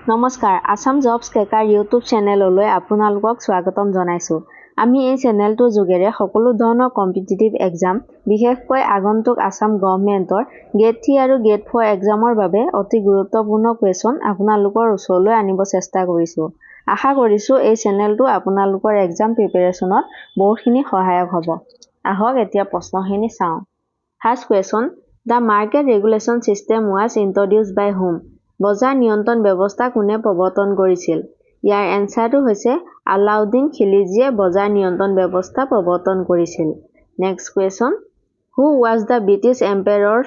নমস্কাৰ Assam jobs কেকাৰ YouTube চেনেললৈ আপোনালোকক স্বাগতম জনাইছো। আমি এই চেনেলটোৰ যোগেৰে সকলো ধৰণৰ কম্পিটিটিভ এক্সাম বিশেষকৈ আগন্তুক আসাম গভৰ্ণমেণ্টৰ গ্ৰেড 3 আৰু গ্ৰেড 4 এক্সামৰ বাবে অতি গুৰুত্বপূৰ্ণ কুৱেশ্যন আপোনালোকৰ ওচৰলৈ আনিব চেষ্টা কৰিছো। আশা কৰিছো এই চেনেলটো আপোনালোকৰ এক্সাম প্ৰিপাৰেচনত বহুখিনি সহায়ক হ'ব। আহক এতিয়া প্ৰশ্নখিনি চাওঁ। First question, the market regulation system was introduced by whom? বজাৰ নিয়ন্ত্ৰণ ব্যৱস্থা কোনে প্ৰৱৰ্তন কৰিছিল? ইয়াৰ এনচাৰটো হৈছে আলাউদ্দিন খিলজীয়ে বজাৰ নিয়ন্ত্ৰণ ব্যৱস্থা প্ৰৱৰ্তন কৰিছিল। Next question, who was the British emperor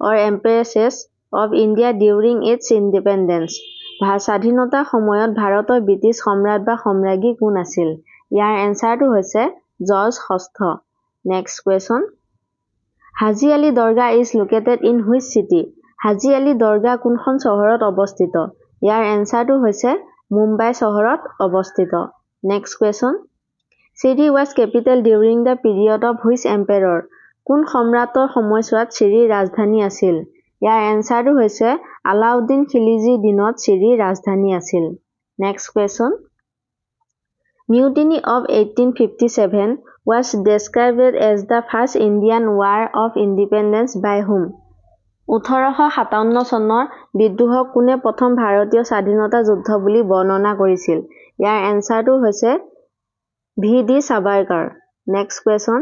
or empress of India during its independence? স্বাধীনতাৰ সময়ত ভাৰতৰ ব্ৰিটিছ সম্ৰাট বা সম্ৰাজ্ঞী কোন আছিল? ইয়াৰ এনচাৰটো হৈছে জৰ্জ ষষ্ঠ। Next question, Haji Ali Dargah is located in which city? Haji Ali Dargah কোনখন চহৰত অৱস্থিত? ইয়াৰ এনচাৰটো হৈছে মুম্বাই চহৰত অৱস্থিত। Next question, Siri was capital during the period of which empire? কোন সম্ৰাটৰ সময়ছোৱাত চিৰিৰ ৰাজধানী আছিল? ইয়াৰ এনচাৰটো হৈছে আলাউদ্দিন খিলজীৰ দিনত চিৰিৰ ৰাজধানী আছিল। Next question, mutiny of 1857 was described as the first Indian war of independence by whom? 1857 চনৰ বিদ্ৰোহক কোনে প্ৰথম ভাৰতীয় স্বাধীনতা যুদ্ধ বুলি বৰ্ণনা কৰিছিল? ইয়াৰ এনচাৰটো হৈছে V D. Savarkar. Next question,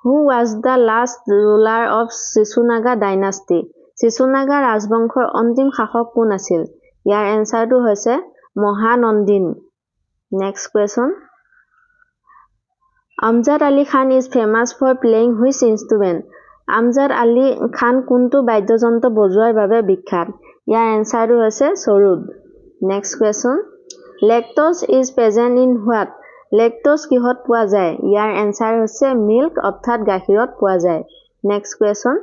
who was the last ruler of Shishunaga dynasty? Shishunaga ৰাজবংশৰ অন্তিম শাসক কোন আছিল? ইয়াৰ এনচাৰটো হৈছে Mahanandin. Next question, Amjad Ali Khan is famous for playing which instrument? Amjad Ali Khan কোনটো বাদ্যযন্ত্ৰ বজোৱাৰ বাবে বিখ্যাত? ইয়াৰ এনচাৰটো হৈছে sarod. Next question, lactose is present in what? Lactose কিহত পোৱা যায়? ইয়াৰ এনচাৰ হৈছে মিল্ক অৰ্থাৎ গাখীৰত পোৱা যায়। Next question,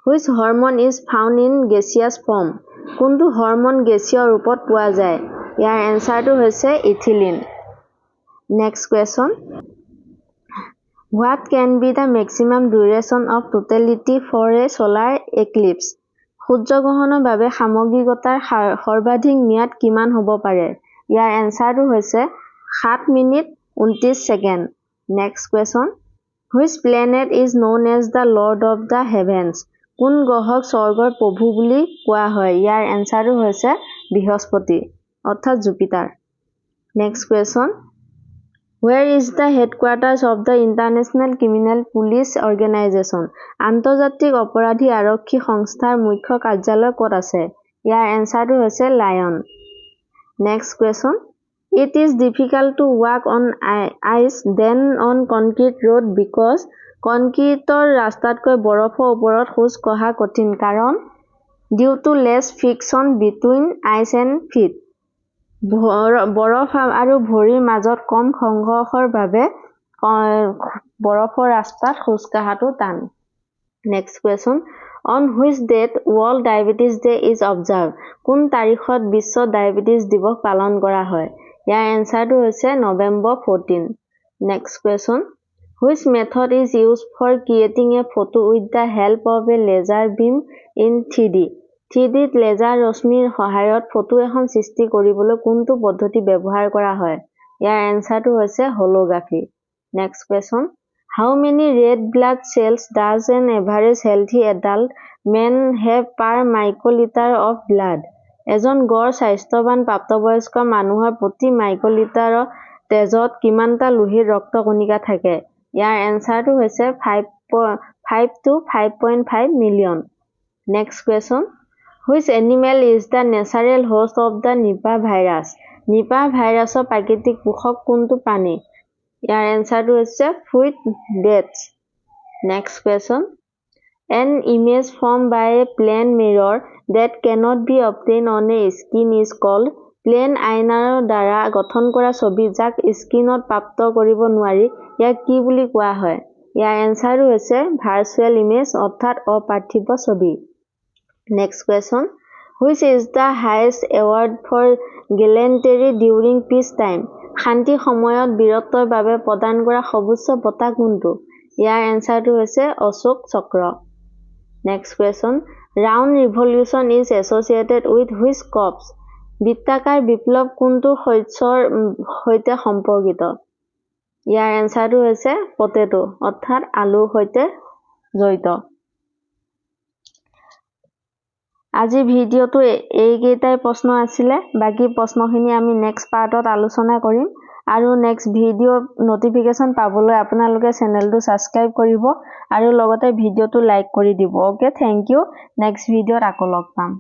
which hormone is found in gaseous form? কোনটো হৰম'ন গেছীয় ৰূপত পোৱা যায়? ইয়াৰ এনচাৰটো হৈছে ethylene. Next question, what can be the maximum duration of totality for a solar eclipse? সূৰ্যগ্ৰহণৰ বাবে সামগ্ৰিকতাৰ সৰ্বাধিক ম্যাদ কিমান হ'ব পাৰে? ইয়াৰ এনচাৰটো হৈছে 7 minute 29 second. Next question, which planet is known as the lord of the heavens? কোন গ্ৰহক স্বৰ্গৰ প্ৰভু বুলি কোৱা হয়? ইয়াৰ এনচাৰটো হৈছে বৃহস্পতি অৰ্থাৎ Jupiter. Next question, ৱেৰ is the headquarters of the international criminal police organisation? আন্তৰ্জাতিক অপৰাধী আৰক্ষী সংস্থাৰ মুখ্য কাৰ্যালয় ক'ত আছে? ইয়াৰ এনচাৰটো হৈছে lion. Next question, it is difficult to walk on ice then on concrete road because? কনক্ৰিটৰ ৰাস্তাতকৈ বৰফৰ ওপৰত খোজ কঢ়া কঠিন কাৰণ? Due to less friction between ice and feet. বৰফ আৰু ভৰিৰ মাজত কম সংঘৰ্ষৰ বাবে বৰফৰ ৰাস্তাত খোজ কঢ়াটো টান। Next question, on which date world diabetes day is observe? কোন তাৰিখত বিশ্ব ডায়েবেটিছ দিৱস পালন কৰা হয়? ইয়াৰ এনচাৰটো হৈছে November 14। Next question, which method is use for creating a photo with the help of a laser beam in 3D? 3Dত লেজাৰ ৰশ্মিৰ সহায়ত ফটো এখন সৃষ্টি কৰিবলৈ কোনটো পদ্ধতি ব্যৱহাৰ কৰা হয়? ইয়াৰ এনচাৰটো হৈছে holography. Next question, how many red blood cells does an average healthy adult men have per microlitre of blood? এজন গড় স্বাস্থ্যৱান প্ৰাপ্তবয়স্ক মানুহৰ প্ৰতি মাইক্ৰলিটাৰ তেজত কিমানটা লোহিত ৰক্তকণিকা থাকে? ইয়াৰ এনচাৰটো হৈছে 5 to 5.5 million. Next question, which animal is the natural host of the Nipah virus? Nipah ভাইৰাছৰ প্ৰাকৃতিক পোষক কোনটো প্ৰাণী? ইয়াৰ এনচাৰটো হৈছে fruit bats. Next question, an image form by a plane mirror that cannot be obtain on a screen is called? Plane আইনাৰ দ্বাৰা গঠন কৰা ছবি যাক স্কিনত প্ৰাপ্ত কৰিব নোৱাৰি ইয়াক কি বুলি কোৱা হয়? ইয়াৰ এনচাৰটো হৈছে ভাৰ্চুৱেল ইমেজ অৰ্থাৎ অপাৰ্থিব ছবি। Next question, which is the highest award for gallantry during peace time? শান্তি সময়ত বীৰত্বৰ বাবে প্ৰদান কৰা সৰ্বোচ্চ বঁটা কোনটো? ইয়াৰ এনচাৰটো হৈছে অশোক চক্ৰ। Next question, round revolution is associated with which corps? বৃত্তাকাৰ বিপ্লৱ কোনটো শস্যৰ সৈতে সম্পৰ্কিত ইয়াৰ এনসাৰটো হৈছে পটেটো অৰ্থাৎ আলুৰ সৈতে জড়িত আজি ভিডিওটো এইকেইটাই প্ৰশ্ন আছিলে বাকি প্ৰশ্নখিনি আমি নেক্সট পাৰ্টত আলোচনা কৰিম আৰু নেক্সট ভিডিও নটিফিকেশন পাবলৈ আপোনালোকে চেনেলটো সাবস্ক্ৰাইব কৰিব আৰু লগতে ভিডিওটো লাইক কৰি দিব ওকে থ্যাংক ইউ নেক্সট ভিডিওত আকৌ লগ পাম